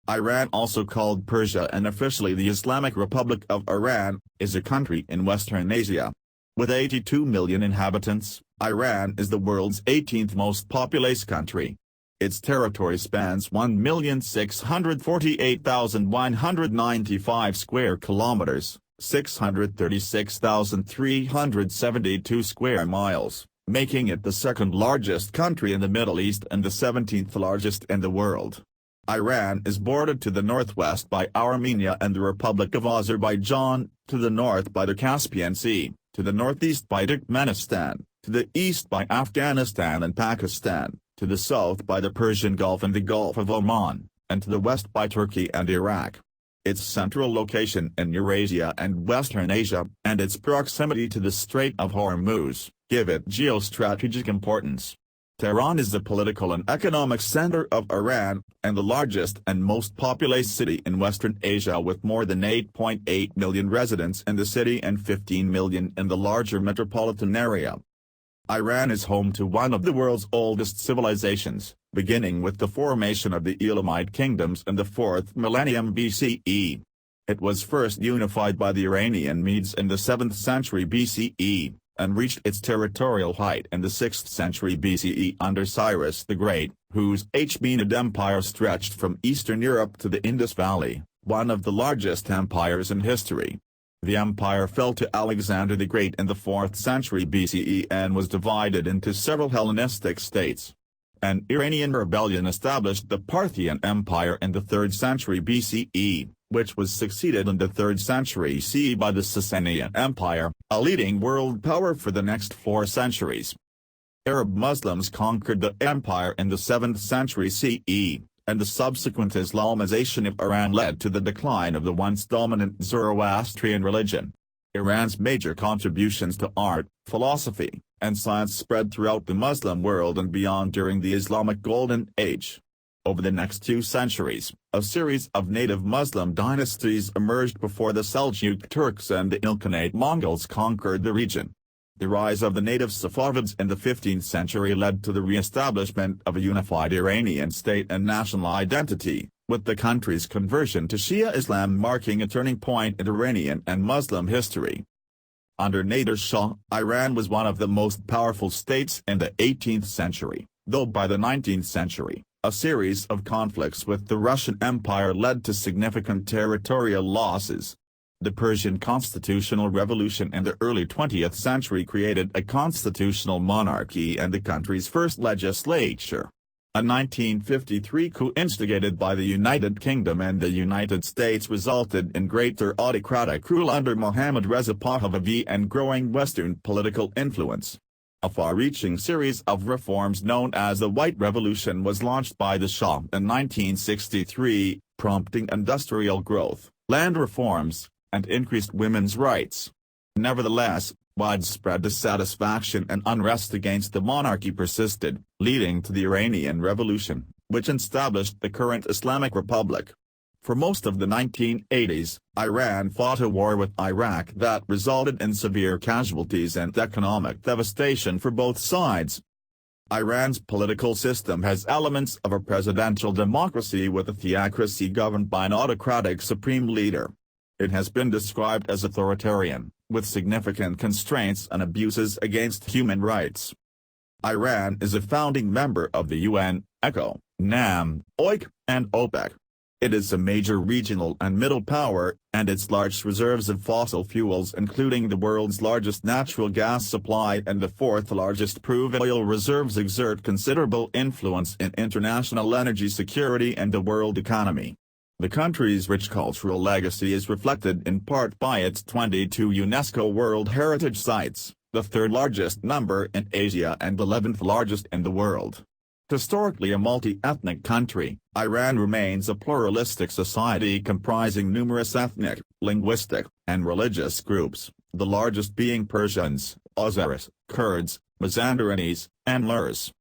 Iran, also called Persia and officially the Islamic Republic of Iran, is a country in Western Asia. With 82 million inhabitants, Iran is the world's 18th most populous country. Its territory spans 1,648,195 square kilometers, 636,372 square miles, making it the second largest country in the Middle East and the 17th largest in the world. Iran is bordered to the northwest by Armenia and the Republic of Azerbaijan, to the north by the Caspian Sea, to the northeast by Turkmenistan, to the east by Afghanistan and Pakistan, to the south by the Persian Gulf and the Gulf of Oman, and to the west by Turkey and Iraq. Its central location in Eurasia and Western Asia, and its proximity to the Strait of Hormuz, give it geostrategic importance. Tehran is the political and economic center of Iran, and the largest and most populous city in Western Asia, with more than 8.8 million residents in the city and 15 million in the larger metropolitan area. Iran is home to one of the world's oldest civilizations, beginning with the formation of the Elamite kingdoms in the 4th millennium BCE. It was first unified by the Iranian Medes in the 7th century BCE, and reached its territorial height in the 6th century BCE under Cyrus the Great, whose Achaemenid Empire stretched from Eastern Europe to the Indus Valley, one of the largest empires in history. The empire fell to Alexander the Great in the 4th century BCE and was divided into several Hellenistic states. An Iranian rebellion established the Parthian Empire in the 3rd century BCE, which was succeeded in the 3rd century CE by the Sasanian Empire, a leading world power for the next 4 centuries. Arab Muslims conquered the empire in the 7th century CE, and the subsequent Islamization of Iran led to the decline of the once dominant Zoroastrian religion. Iran's major contributions to art, philosophy, and science spread throughout the Muslim world and beyond during the Islamic Golden Age. Over the next 2 centuries, a series of native Muslim dynasties emerged before the Seljuk Turks and the Ilkhanate Mongols conquered the region. The rise of the native Safavids in the 15th century led to the re-establishment of a unified Iranian state and national identity, with the country's conversion to Shia Islam marking a turning point in Iranian and Muslim history. Under Nader Shah, Iran was one of the most powerful states in the 18th century, though by the 19th century, a series of conflicts with the Russian Empire led to significant territorial losses. The Persian constitutional revolution in the early 20th century created a constitutional monarchy and the country's first legislature. A 1953 coup instigated by the United Kingdom and the United States resulted in greater autocratic rule under Mohammad Reza Pahlavi and growing Western political influence. A far-reaching series of reforms known as the White Revolution was launched by the Shah in 1963, prompting industrial growth, land reforms, and increased women's rights. Nevertheless, widespread dissatisfaction and unrest against the monarchy persisted, leading to the Iranian Revolution, which established the current Islamic Republic. For most of the 1980s, Iran fought a war with Iraq that resulted in severe casualties and economic devastation for both sides. Iran's political system has elements of a presidential democracy with a theocracy governed by an autocratic supreme leader. It has been described as authoritarian, with significant constraints and abuses against human rights. Iran is a founding member of the UN, ECO, NAM, OIC, and OPEC. It is a major regional and middle power, and its large reserves of fossil fuels, including the world's largest natural gas supply and the 4th largest proved oil reserves, exert considerable influence in international energy security and the world economy. The country's rich cultural legacy is reflected in part by its 22 UNESCO World Heritage Sites, the 3rd largest number in Asia and 11th largest in the world. Historically a multi-ethnic country, Iran remains a pluralistic society comprising numerous ethnic, linguistic, and religious groups, the largest being Persians, Azeris, Kurds, Mazandarans, and Lurs.